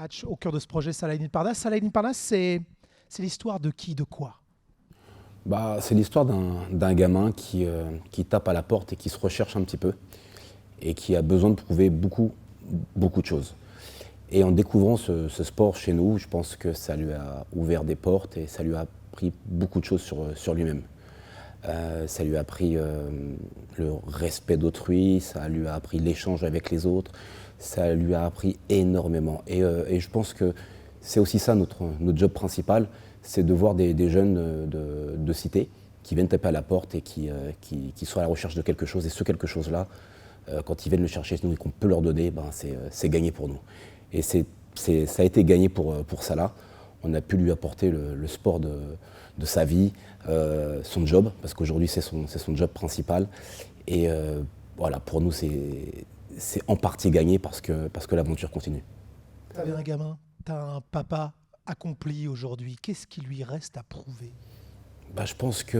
Hatch, au cœur de ce projet Saladin Parnasse. Saladin Parnasse, c'est l'histoire de qui, de quoi? C'est l'histoire d'un gamin qui tape à la porte et qui se recherche un petit peu et qui a besoin de prouver beaucoup, beaucoup de choses. Et en découvrant ce sport chez nous, je pense que ça lui a ouvert des portes et ça lui a appris beaucoup de choses sur lui-même. Ça lui a appris le respect d'autrui, ça lui a appris l'échange avec les autres, ça lui a appris énormément. Et je pense que c'est aussi ça notre job principal, c'est de voir des jeunes de cité qui viennent taper à la porte et qui sont à la recherche de quelque chose. Et ce quelque chose-là, quand ils viennent le chercher chez nous et qu'on peut leur donner, c'est gagné pour nous. Et ça a été gagné pour Salah. On a pu lui apporter le sport de sa vie, son job, parce qu'aujourd'hui c'est son job principal. Et voilà, pour nous c'est en partie gagné parce que l'aventure continue. Tu avais un gamin, tu as un papa accompli aujourd'hui. Qu'est-ce qui lui reste à prouver? Je pense qu'il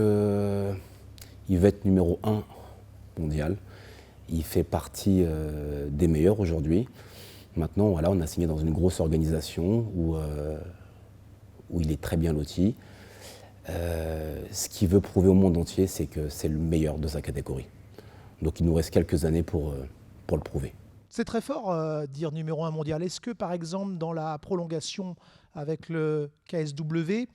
va être numéro 1 mondial. Il fait partie des meilleurs aujourd'hui. Maintenant, voilà, on a signé dans une grosse organisation où il est très bien loti. Ce qu'il veut prouver au monde entier, c'est que c'est le meilleur de sa catégorie. Donc il nous reste quelques années pour le prouver. C'est très fort dire numéro 1 mondial. Est-ce que par exemple dans la prolongation avec le KSW,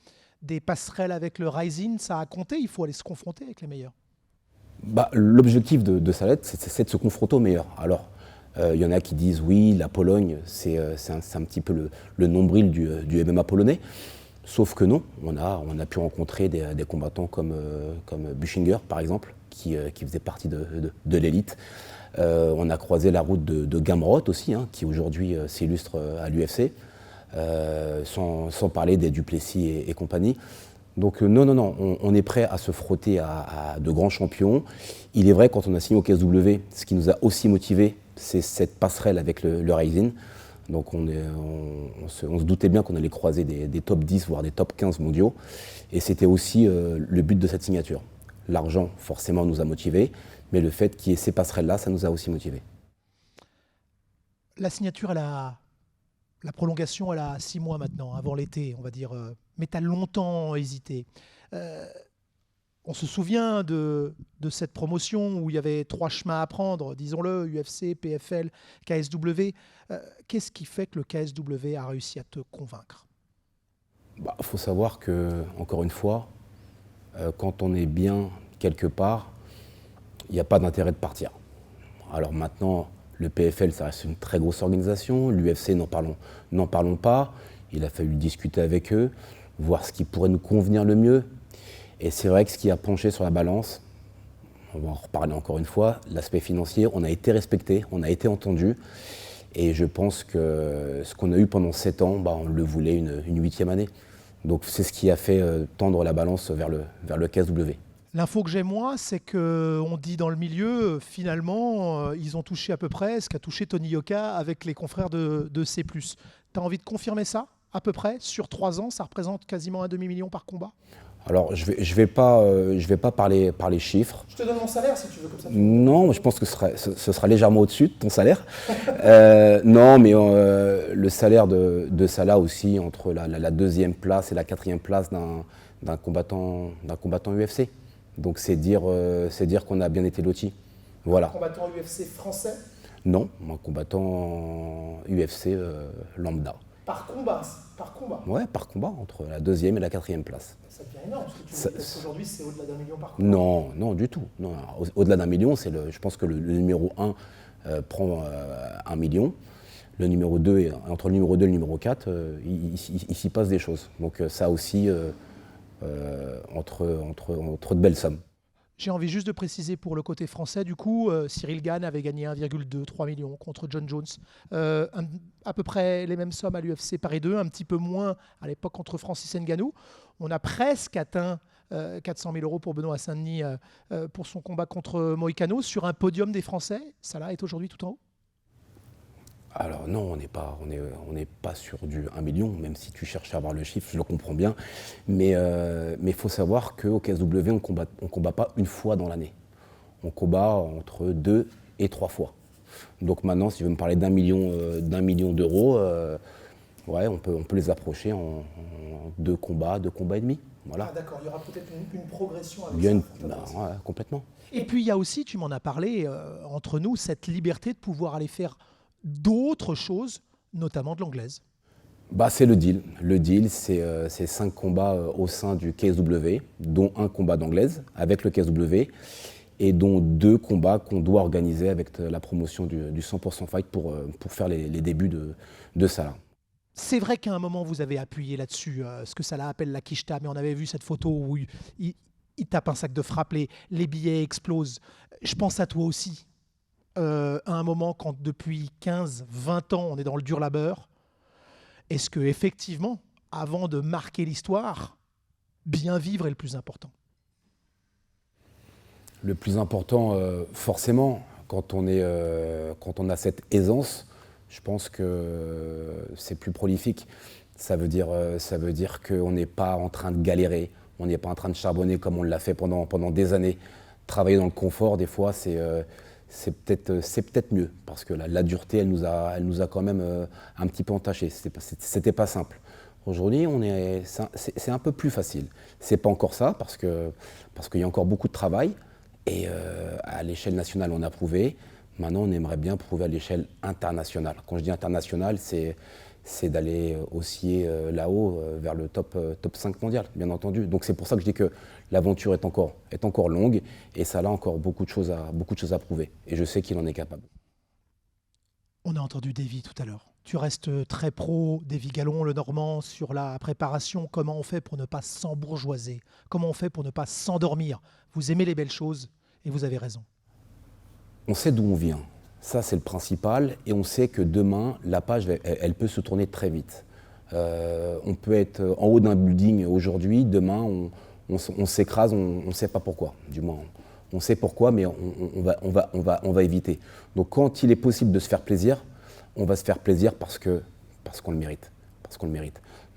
des passerelles avec le Rising, ça a compté? Il faut aller se confronter avec les meilleurs. L'objectif de Salah, c'est de se confronter aux meilleurs. Alors, il y en a qui disent oui, la Pologne, c'est un petit peu le nombril du MMA polonais. Sauf que non, on a pu rencontrer des combattants comme Buchinger, par exemple, qui faisait partie de l'élite. On a croisé la route de Gamrot aussi, qui aujourd'hui s'illustre à l'UFC, sans parler des Duplessis et compagnie. Donc non, on est prêt à se frotter à de grands champions. Il est vrai, quand on a signé au KSW, ce qui nous a aussi motivés, c'est cette passerelle avec le Rising. Donc on se doutait bien qu'on allait croiser des top 10, voire des top 15 mondiaux. Et c'était aussi le but de cette signature. L'argent, forcément, nous a motivés, mais le fait qu'il y ait ces passerelles-là, ça nous a aussi motivés. La signature, la prolongation, elle a 6 mois maintenant, avant l'été, on va dire. Mais tu as longtemps hésité. On se souvient de cette promotion où il y avait 3 chemins à prendre, disons-le, UFC, PFL, KSW. Qu'est-ce qui fait que le KSW a réussi à te convaincre? Faut savoir que, encore une fois, quand on est bien quelque part, il n'y a pas d'intérêt de partir. Alors maintenant, le PFL, ça reste une très grosse organisation. L'UFC, n'en parlons pas. Il a fallu discuter avec eux, voir ce qui pourrait nous convenir le mieux. Et c'est vrai que ce qui a penché sur la balance, on va en reparler encore une fois, l'aspect financier, on a été respecté, on a été entendu. Et je pense que ce qu'on a eu pendant 7 ans, on le voulait une 8e année. Donc c'est ce qui a fait tendre la balance vers le KSW. L'info que j'ai moi, c'est qu'on dit dans le milieu, finalement, ils ont touché à peu près ce qu'a touché Tony Yoka avec les confrères de C+. Tu as envie de confirmer ça, à peu près? Sur 3 ans, ça représente quasiment un demi-million par combat? Alors, je vais pas parler par les chiffres. Je te donne mon salaire si tu veux, comme ça. Non, je pense que ce sera légèrement au-dessus de ton salaire. Non, mais le salaire de Salah aussi, entre la 2e place et la 4e place d'un combattant UFC. Donc c'est dire qu'on a bien été lotis. Voilà. Un combattant UFC français? Non, un combattant UFC lambda. Par combat? Ouais, par combat, entre la 2e et la 4e place. Ça devient énorme, parce que tu me dis qu'aujourd'hui c'est au-delà d'1 million par combat. Non, du tout. Non, au-delà d'1 million, je pense que le numéro 1 prend 1 million. Le numéro 2, entre le numéro 2 et le numéro 4, il s'y passe des choses. Donc ça aussi, entre de belles sommes. J'ai envie juste de préciser pour le côté français, du coup, Cyril Gane avait gagné 1,3 million contre John Jones. À peu près les mêmes sommes à l'UFC Paris 2, un petit peu moins à l'époque contre Francis Ngannou. On a presque atteint 400 000 € pour Benoît Saint-Denis pour son combat contre Moïcano sur un podium des Français. Salah est aujourd'hui tout en haut? Alors non, on n'est pas sur du 1 million, même si tu cherches à avoir le chiffre, je le comprends bien. Mais faut savoir qu'au KSW, on combat pas une fois dans l'année. On combat entre 2 et 3 fois. Donc maintenant, si tu veux me parler d'1 million d'euros, Ouais, on peut les approcher en 2 combats et demi. Voilà. Ah d'accord, il y aura peut-être une progression avec Il y a ça. ouais, complètement. Et puis il y a aussi, tu m'en as parlé, entre nous, cette liberté de pouvoir aller faire d'autres choses, notamment de l'anglaise. Bah, c'est le deal. Le deal, c'est 5 combats au sein du KSW, dont un combat d'anglaise avec le KSW, et dont 2 combats qu'on doit organiser avec la promotion du 100% Fight pour faire les débuts de Salah. C'est vrai qu'à un moment, vous avez appuyé là-dessus, ce que Salah appelle la quicheta, mais on avait vu cette photo où il tape un sac de frappe, les billets explosent. Je pense à toi aussi. À un moment, quand depuis 15, 20 ans, on est dans le dur labeur, est-ce que effectivement, avant de marquer l'histoire, bien vivre est le plus important? Le plus important, forcément, quand on a cette aisance, je pense que c'est plus prolifique. Ça veut dire qu'on n'est pas en train de galérer, on n'est pas en train de charbonner comme on l'a fait pendant des années. Travailler dans le confort, des fois, c'est peut-être mieux, parce que la dureté, elle nous a quand même un petit peu entachés. C'était pas simple. Aujourd'hui, c'est un peu plus facile. C'est pas encore ça, parce qu'il y a encore beaucoup de travail. Et à l'échelle nationale, on a prouvé. Maintenant, on aimerait bien prouver à l'échelle internationale. Quand je dis internationale, c'est d'aller osciller là-haut vers le top 5 mondial, bien entendu. Donc c'est pour ça que je dis que l'aventure est encore longue, et ça a encore beaucoup de choses à prouver. Et je sais qu'il en est capable. On a entendu Davy tout à l'heure. Tu restes très pro, Davy Gallon, le Normand, sur la préparation. Comment on fait pour ne pas s'embourgeoiser? Comment on fait pour ne pas s'endormir? Vous aimez les belles choses et vous avez raison. On sait d'où on vient. Ça, c'est le principal. Et on sait que demain, la page, elle peut se tourner très vite. On peut être en haut d'un building aujourd'hui. Demain, on s'écrase, on ne sait pas pourquoi. Du moins, on sait pourquoi, mais on va éviter. Donc, quand il est possible de se faire plaisir, on va se faire plaisir parce qu'on le mérite.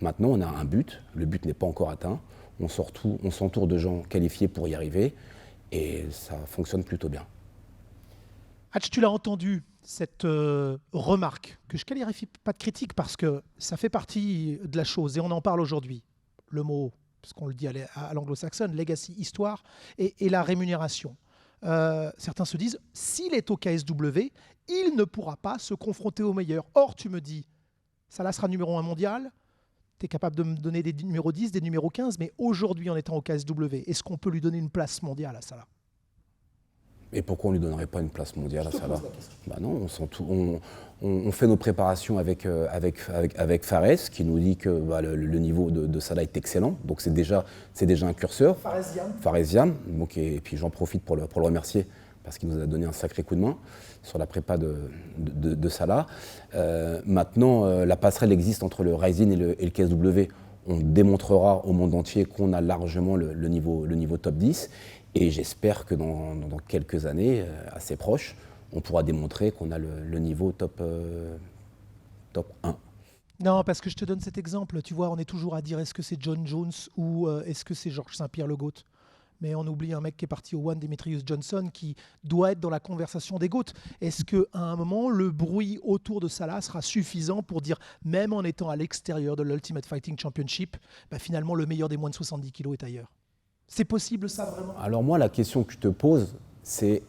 Maintenant, on a un but. Le but n'est pas encore atteint. On s'entoure de gens qualifiés pour y arriver. Et ça fonctionne plutôt bien. Hatch, tu l'as entendu, cette remarque, que je ne qualifie pas de critique parce que ça fait partie de la chose et on en parle aujourd'hui. Le mot, parce qu'on le dit à l'anglo-saxonne, legacy, histoire et la rémunération. Certains se disent, s'il est au KSW, il ne pourra pas se confronter aux meilleurs. Or, tu me dis, Salah sera numéro 1 mondial, tu es capable de me donner des numéros 10, des numéros 15, mais aujourd'hui, en étant au KSW, est-ce qu'on peut lui donner une place mondiale à Salah? Et pourquoi on ne lui donnerait pas une place mondiale à Salah? Bah non, on fait nos préparations avec Fares, qui nous dit que le niveau de Salah est excellent. Donc c'est déjà un curseur. Faresiam. Donc, et puis j'en profite pour le remercier, parce qu'il nous a donné un sacré coup de main sur la prépa de Salah. Maintenant, la passerelle existe entre le Rising et le KSW. On démontrera au monde entier qu'on a largement le niveau top 10. Et j'espère que dans quelques années, assez proches, on pourra démontrer qu'on a le niveau top 1. Non, parce que je te donne cet exemple. Tu vois, on est toujours à dire est-ce que c'est John Jones ou est-ce que c'est Georges Saint-Pierre le GOAT. Mais on oublie un mec qui est parti au One, Demetrius Johnson, qui doit être dans la conversation des GOAT. Est-ce qu'à un moment, le bruit autour de Salah sera suffisant pour dire, même en étant à l'extérieur de l'Ultimate Fighting Championship, finalement, le meilleur des moins de 70 kilos est ailleurs? C'est possible ça vraiment? Alors moi, la question que je te pose, c'est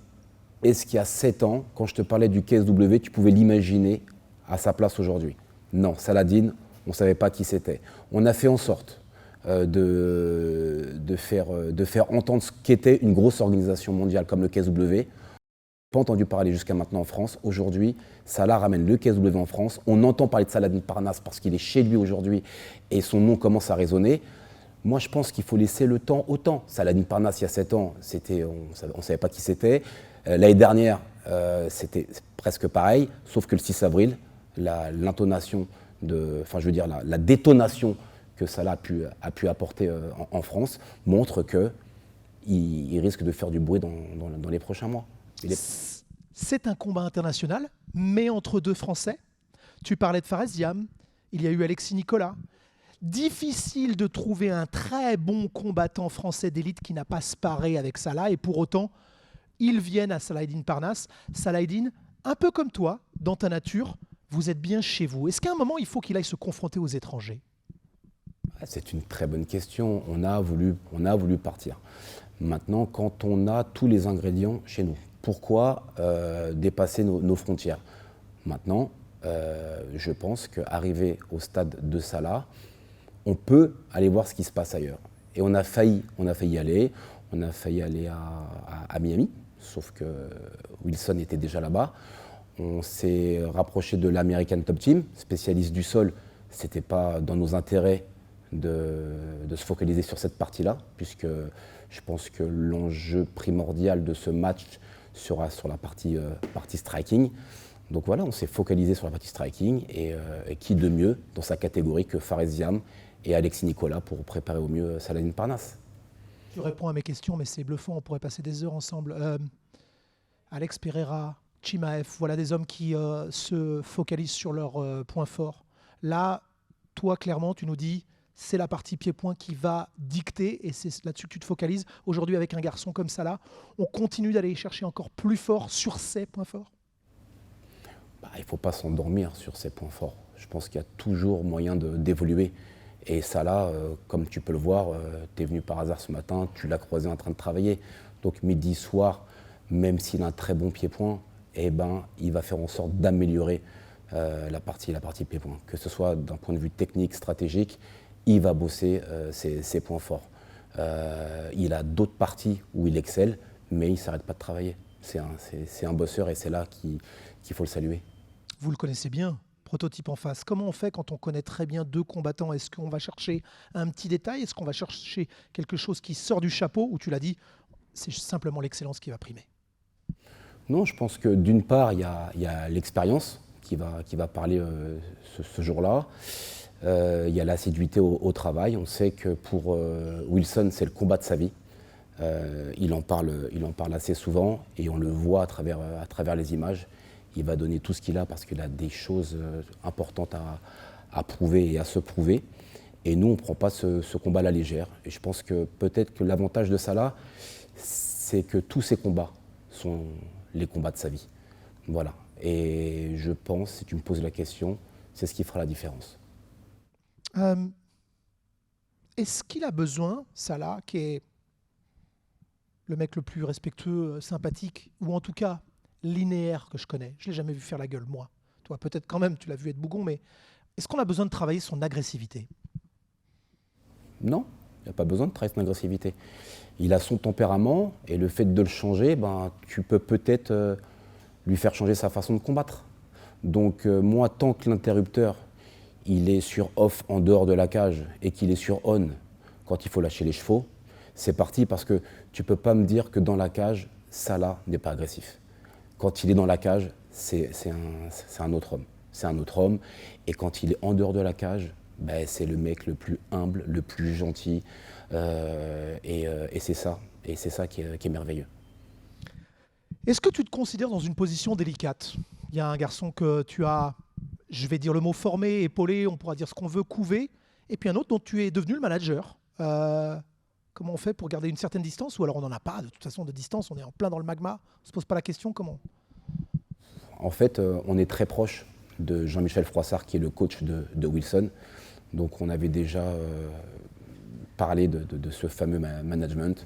est-ce qu'il y a 7 ans, quand je te parlais du KSW, tu pouvais l'imaginer à sa place aujourd'hui? Non, Saladin, on ne savait pas qui c'était. On a fait en sorte de faire entendre ce qu'était une grosse organisation mondiale comme le KSW. Pas entendu parler jusqu'à maintenant en France. Aujourd'hui, Salah ramène le KSW en France. On entend parler de Saladin Parnasse parce qu'il est chez lui aujourd'hui et son nom commence à résonner. Moi, je pense qu'il faut laisser le temps au temps. Saladin Parnasse, il y a 7 ans, on ne savait pas qui c'était. L'année dernière, c'était presque pareil, sauf que le 6 avril, l'intonation, la détonation que Salah a pu apporter en France montre qu'il risque de faire du bruit dans les prochains mois. C'est un combat international, mais entre deux Français. Tu parlais de Faresiam, il y a eu Alexis Nicolas. Difficile de trouver un très bon combattant français d'élite qui n'a pas sparé avec Salah, et pour autant, ils viennent à Saladin Parnasse. Saladin, un peu comme toi, dans ta nature, vous êtes bien chez vous. Est-ce qu'à un moment, il faut qu'il aille se confronter aux étrangers? C'est une très bonne question. On a voulu partir. Maintenant, quand on a tous les ingrédients chez nous, pourquoi dépasser nos frontières? Maintenant, je pense qu'arriver au stade de Salah, on peut aller voir ce qui se passe ailleurs. Et on a failli y aller. On a failli aller à Miami, sauf que Wilson était déjà là-bas. On s'est rapproché de l'American Top Team, spécialiste du sol. Ce n'était pas dans nos intérêts de se focaliser sur cette partie-là, puisque je pense que l'enjeu primordial de ce match sera sur la partie striking. Donc voilà, on s'est focalisé sur la partie striking, et qui de mieux dans sa catégorie que Fares Ziam et Alexis Nicolas pour préparer au mieux Saladin Parnasse. Tu réponds à mes questions, mais c'est bluffant, on pourrait passer des heures ensemble. Alex Pereira, Chimaev, voilà des hommes qui se focalisent sur leurs points forts. Là, toi, clairement, tu nous dis, c'est la partie pied-point qui va dicter, et c'est là-dessus que tu te focalises. Aujourd'hui, avec un garçon comme ça, là, on continue d'aller chercher encore plus fort sur ses points forts. Il ne faut pas s'endormir sur ses points forts. Je pense qu'il y a toujours moyen d'évoluer. Et ça là, comme tu peux le voir, tu es venu par hasard ce matin, tu l'as croisé en train de travailler. Donc midi, soir, même s'il a un très bon pied-point, il va faire en sorte d'améliorer la partie pied-point. Que ce soit d'un point de vue technique, stratégique, il va bosser ses points forts. Il a d'autres parties où il excelle, mais il ne s'arrête pas de travailler. C'est un bosseur, et c'est là qu'il faut le saluer. Vous le connaissez bien, prototype en face. Comment on fait quand on connaît très bien deux combattants? Est-ce qu'on va chercher un petit détail? Est-ce qu'on va chercher quelque chose qui sort du chapeau? Ou tu l'as dit, c'est simplement l'excellence qui va primer? Non, je pense que d'une part, il y a l'expérience qui va parler ce jour-là. Il y a l'assiduité au travail. On sait que pour Wilson, c'est le combat de sa vie. Il en parle assez souvent, et on le voit à travers les images. Il va donner tout ce qu'il a parce qu'il a des choses importantes à prouver et à se prouver. Et nous, on ne prend pas ce combat à la légère. Et je pense que peut-être que l'avantage de Salah, c'est que tous ces combats sont les combats de sa vie. Voilà. Et je pense, si tu me poses la question, c'est ce qui fera la différence. Est-ce qu'il a besoin, Salah, qui est le mec le plus respectueux, sympathique, ou en tout cas linéaire que je connais? Je ne l'ai jamais vu faire la gueule, moi. Toi, peut-être quand même, tu l'as vu être bougon, mais est-ce qu'on a besoin de travailler son agressivité? Non, il n'y a pas besoin de travailler son agressivité. Il a son tempérament, et le fait de le changer, tu peux peut-être lui faire changer sa façon de combattre. Donc moi, tant que l'interrupteur, il est sur off en dehors de la cage, et qu'il est sur on quand il faut lâcher les chevaux, c'est parti, parce que tu ne peux pas me dire que dans la cage, Salah n'est pas agressif. Quand il est dans la cage, c'est un autre homme. C'est un autre homme. Et quand il est en dehors de la cage, c'est le mec le plus humble, le plus gentil. Et c'est ça. Et c'est ça qui est merveilleux. Est-ce que tu te considères dans une position délicate? Il y a un garçon que tu as, je vais dire le mot formé, épaulé, on pourra dire ce qu'on veut, couvé. Et puis un autre dont tu es devenu le manager. Comment on fait pour garder une certaine distance? Ou alors on n'en a pas, de toute façon, de distance, on est en plein dans le magma, on ne se pose pas la question, comment? En fait, on est très proche de Jean-Michel Froissart, qui est le coach de Wilson. Donc on avait déjà parlé de ce fameux management.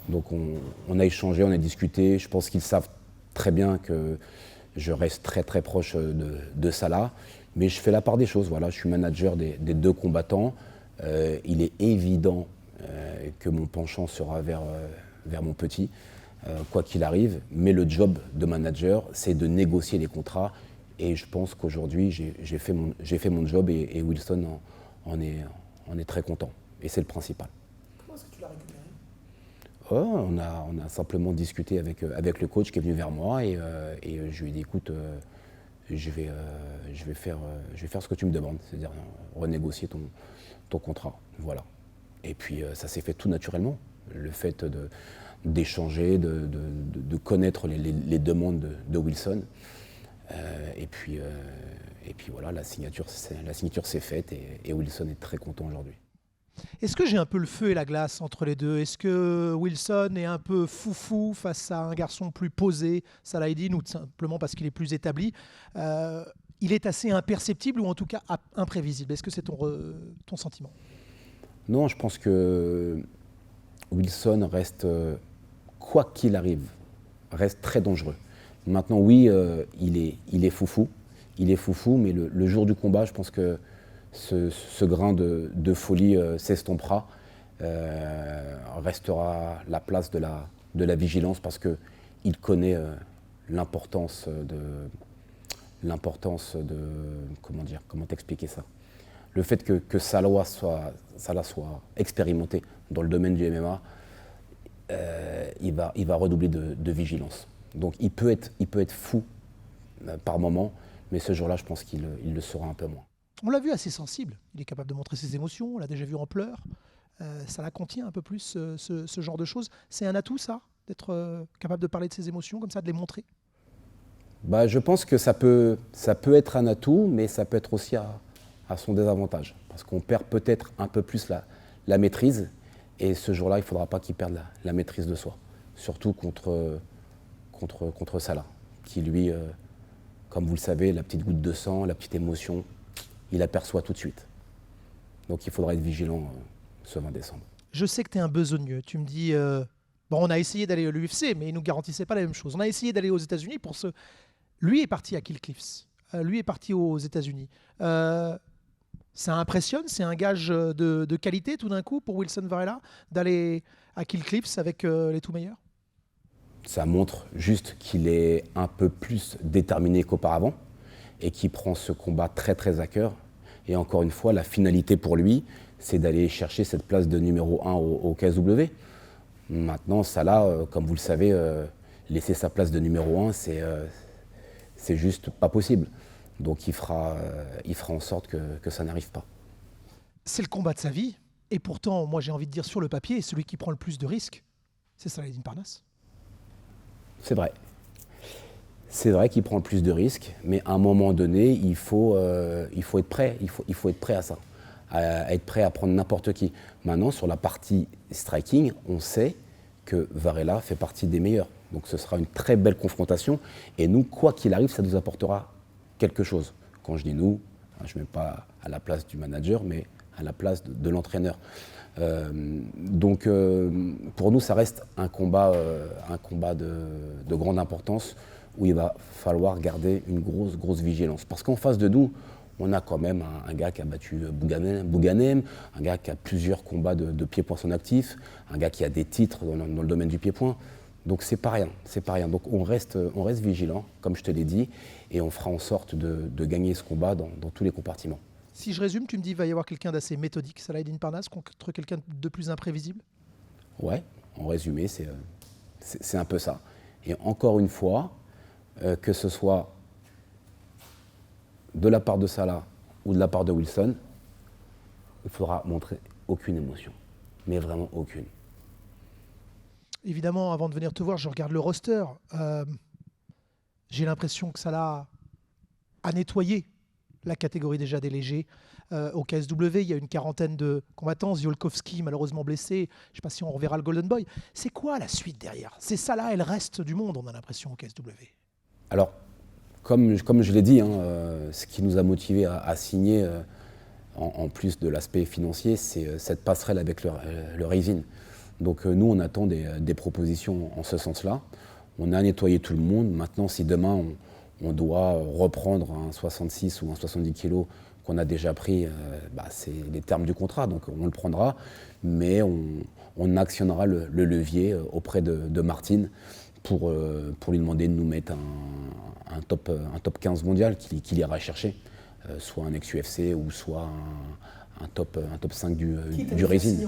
Donc on a échangé, on a discuté. Je pense qu'ils savent très bien que je reste très très proche de Salah. Mais je fais la part des choses, voilà. Je suis manager des deux combattants. Il est évident que mon penchant sera vers mon petit, quoi qu'il arrive. Mais le job de manager, c'est de négocier les contrats. Et je pense qu'aujourd'hui, j'ai fait mon job, et Wilson en est très content. Et c'est le principal. Comment est-ce que tu l'as récupéré? On a simplement discuté avec le coach qui est venu vers moi, et je lui ai dit, écoute, je vais faire ce que tu me demandes, c'est-à-dire renégocier ton contrat. Voilà. Et puis ça s'est fait tout naturellement. Le fait d'échanger, de connaître les demandes de Wilson. Et puis voilà, la signature s'est faite, et Wilson est très content aujourd'hui. Est-ce que j'ai un peu le feu et la glace entre les deux? Est-ce que Wilson est un peu foufou face à un garçon plus posé, Salah Eddine, ou simplement parce qu'il est plus établi? il est assez imperceptible ou en tout cas imprévisible. Est-ce que c'est ton sentiment? Non, je pense que Wilson reste, quoi qu'il arrive, reste très dangereux. Maintenant, oui, il est foufou. Il est foufou, mais le jour du combat, je pense que ce grain de folie s'estompera. Restera la place de la vigilance parce qu'il connaît l'importance de comment t'expliquer ça. Le fait que Salah soit expérimenté dans le domaine du MMA, il va redoubler de vigilance. Donc il peut être fou par moment, mais ce jour-là, je pense qu'il le sera un peu moins. On l'a vu assez sensible. Il est capable de montrer ses émotions. On l'a déjà vu en pleurs. Ça la contient un peu plus, ce genre de choses. C'est un atout, ça, d'être capable de parler de ses émotions, comme ça, de les montrer? Bah, je pense que ça peut être un atout, mais ça peut être aussi à son désavantage. Parce qu'on perd peut-être un peu plus la maîtrise. Et ce jour-là, il ne faudra pas qu'il perde la maîtrise de soi. Surtout contre Salah, qui lui, comme vous le savez, la petite goutte de sang, la petite émotion, il aperçoit tout de suite. Donc il faudra être vigilant ce 20 décembre. Je sais que tu es un besogneux. Tu me dis, bon, on a essayé d'aller à l'UFC, mais ils ne nous garantissaient pas la même chose. On a essayé d'aller aux États-Unis pour ce... Lui est parti à Kill Cliffs. Lui est parti aux États-Unis. Ça impressionne, c'est un gage de qualité tout d'un coup pour Wilson Varela d'aller à Kill Cliffs avec les tout meilleurs? Ça montre juste qu'il est un peu plus déterminé qu'auparavant et qu'il prend ce combat très très à cœur. Et encore une fois, la finalité pour lui, c'est d'aller chercher cette place de numéro 1 au KSW. Maintenant, Salah, comme vous le savez, laisser sa place de numéro 1, c'est juste pas possible. Donc il fera en sorte que ça n'arrive pas. C'est le combat de sa vie. Et pourtant, moi j'ai envie de dire sur le papier, celui qui prend le plus de risques, c'est Saladin Parnasse. C'est vrai. C'est vrai qu'il prend le plus de risques, mais à un moment donné, il faut être prêt. Il faut être prêt à ça, à être prêt à prendre n'importe qui. Maintenant, sur la partie striking, on sait que Varela fait partie des meilleurs. Donc ce sera une très belle confrontation. Et nous, quoi qu'il arrive, ça nous apportera quelque chose. Quand je dis nous, je ne mets pas à la place du manager, mais à la place de l'entraîneur. Donc pour nous, ça reste un combat de grande importance où il va falloir garder une grosse vigilance. Parce qu'en face de nous, on a quand même un gars qui a battu Bouganem, un gars qui a plusieurs combats de pied-point son actif, un gars qui a des titres dans le domaine du pied-point. Donc c'est pas rien. Donc on reste vigilant, comme je te l'ai dit, et on fera en sorte de gagner ce combat dans tous les compartiments. Si je résume, tu me dis qu'il va y avoir quelqu'un d'assez méthodique, Saladin Parnasse, contre quelqu'un de plus imprévisible? Ouais, en résumé, c'est un peu ça. Et encore une fois, que ce soit de la part de Salah ou de la part de Wilson, il faudra montrer aucune émotion, mais vraiment aucune. Évidemment, avant de venir te voir, je regarde le roster. J'ai l'impression que Salah a nettoyé la catégorie déjà des légers. Au KSW, il y a une quarantaine de combattants. Ziolkowski, malheureusement blessé. Je ne sais pas si on reverra le Golden Boy. C'est quoi la suite derrière? C'est Salah et le reste du monde, on a l'impression, au KSW. Alors, comme je l'ai dit, ce qui nous a motivés à signer, en plus de l'aspect financier, c'est cette passerelle avec le Rising. Donc nous, on attend des propositions en ce sens-là. On a nettoyé tout le monde. Maintenant, si demain, on doit reprendre un 66 ou un 70 kilos qu'on a déjà pris, c'est les termes du contrat, donc on le prendra. Mais on actionnera le levier auprès de Martine pour lui demander de nous mettre un top 15 mondial qu'il ira chercher, soit un ex-UFC ou soit un top 5 du Rising.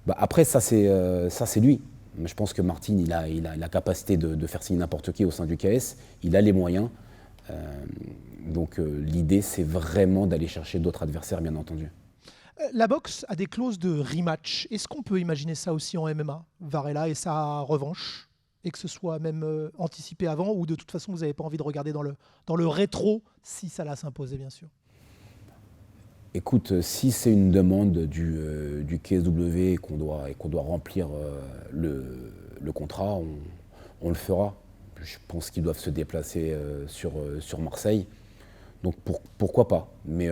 Après, ça c'est lui. Mais je pense que Martine, il a la capacité de faire signer n'importe qui au sein du KS. Il a les moyens. Donc l'idée, c'est vraiment d'aller chercher d'autres adversaires, bien entendu. La boxe a des clauses de rematch. Est-ce qu'on peut imaginer ça aussi en MMA, Varela et sa revanche, et que ce soit même anticipé avant, ou de toute façon, vous n'avez pas envie de regarder dans le rétro, si ça l'a s'imposer, bien sûr? Écoute, si c'est une demande du KSW et qu'on doit remplir le contrat, on le fera. je pense qu'ils doivent se déplacer sur Marseille. Donc pourquoi pas? Mais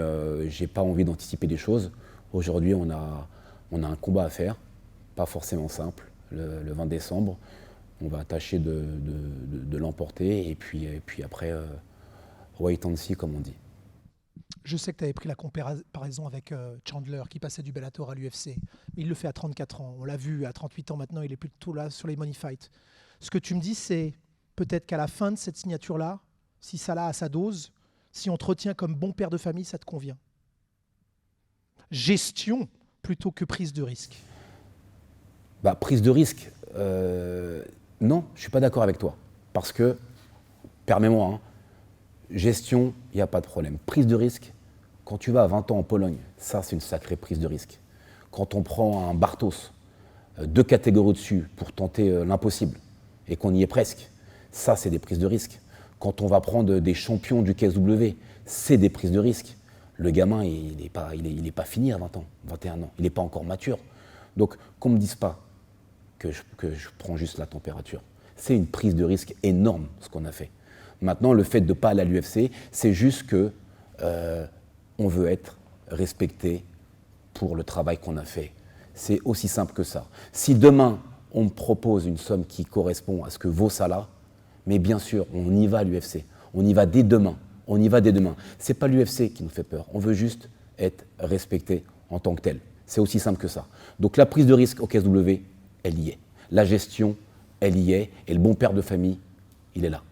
j'ai pas envie d'anticiper des choses. Aujourd'hui, on a un combat à faire, pas forcément simple, le 20 décembre. On va tâcher de l'emporter et puis après, wait and see, comme on dit. Je sais que tu avais pris la comparaison avec Chandler qui passait du Bellator à l'UFC. Mais il le fait à 34 ans. On l'a vu, à 38 ans maintenant, il est plutôt là sur les money fights. Ce que tu me dis, c'est peut-être qu'à la fin de cette signature-là, si Salah a sa dose, si on te retient comme bon père de famille, ça te convient. Gestion plutôt que prise de risque. Bah, prise de risque, non, je ne suis pas d'accord avec toi. Parce que, permets-moi, hein, gestion, il n'y a pas de problème. Prise de risque, quand tu vas à 20 ans en Pologne, ça c'est une sacrée prise de risque. Quand on prend un Bartos, 2 catégories au-dessus pour tenter l'impossible, et qu'on y est presque, ça c'est des prises de risque. Quand on va prendre des champions du KSW, c'est des prises de risque. Le gamin, il n'est pas fini à 20 ans, 21 ans, il n'est pas encore mature. Donc qu'on ne me dise pas que je prends juste la température. C'est une prise de risque énorme ce qu'on a fait. Maintenant, le fait de ne pas aller à l'UFC, c'est juste que on veut être respecté pour le travail qu'on a fait. C'est aussi simple que ça. Si demain, on me propose une somme qui correspond à ce que vaut Salah, mais bien sûr, on y va à l'UFC. On y va dès demain. On y va dès demain. Ce n'est pas l'UFC qui nous fait peur. On veut juste être respecté en tant que tel. C'est aussi simple que ça. Donc la prise de risque au KSW, elle y est. La gestion, elle y est. Et le bon père de famille, il est là.